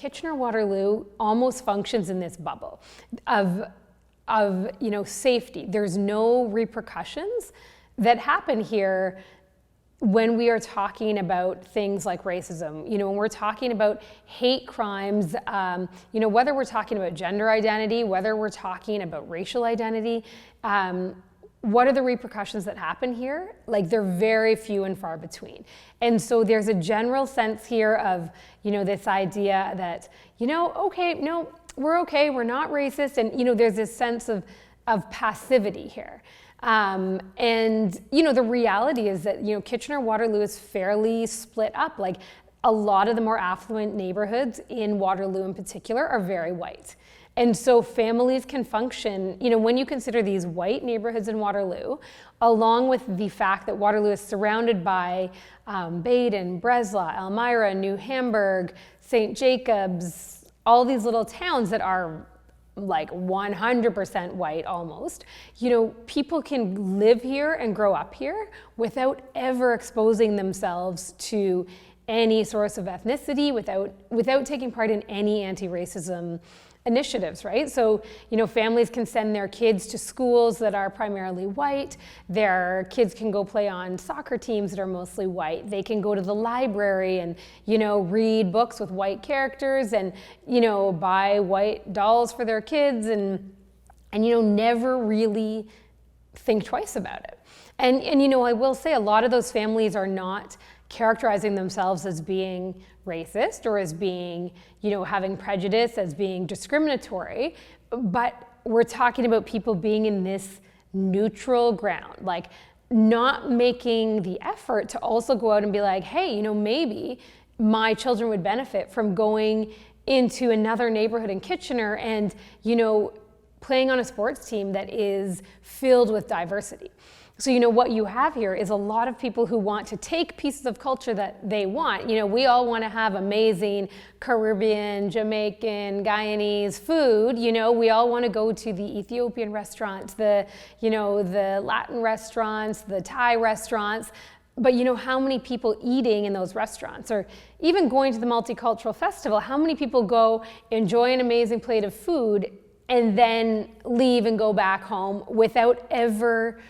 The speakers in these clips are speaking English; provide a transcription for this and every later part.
Kitchener-Waterloo almost functions in this bubble of safety. There's no repercussions that happen here when we are talking about things like racism. When we're talking about hate crimes, whether we're talking about gender identity, whether we're talking about racial identity, what are the repercussions that happen here? Like, they're very few and far between. And so there's a general sense here of, this idea that, okay, no, we're okay, we're not racist. And, there's this sense of passivity here. And, the reality is that, Kitchener-Waterloo is fairly split up. Like, a lot of the more affluent neighborhoods in Waterloo in particular are very white. And so families can function, when you consider these white neighborhoods in Waterloo, along with the fact that Waterloo is surrounded by Baden, Breslau, Elmira, New Hamburg, St. Jacobs, all these little towns that are like 100% white almost, people can live here and grow up here without ever exposing themselves to any source of ethnicity, without taking part in any anti-racism initiatives, right? So, families can send their kids to schools that are primarily white. Their kids can go play on soccer teams that are mostly white. They can go to the library and, read books with white characters and, buy white dolls for their kids and never really think twice about it. And I will say a lot of those families are not characterizing themselves as being racist or as being, having prejudice, as being discriminatory, but we're talking about people being in this neutral ground, like not making the effort to also go out and be like, hey, maybe my children would benefit from going into another neighborhood in Kitchener and, playing on a sports team that is filled with diversity. So, what you have here is a lot of people who want to take pieces of culture that they want. We all want to have amazing Caribbean, Jamaican, Guyanese food. We all want to go to the Ethiopian restaurants, the Latin restaurants, the Thai restaurants. But how many people eating in those restaurants, or even going to the multicultural festival, how many people go enjoy an amazing plate of food and then leave and go back home without ever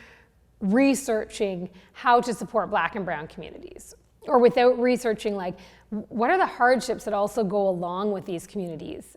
researching how to support Black and Brown communities, or without researching like what are the hardships that also go along with these communities?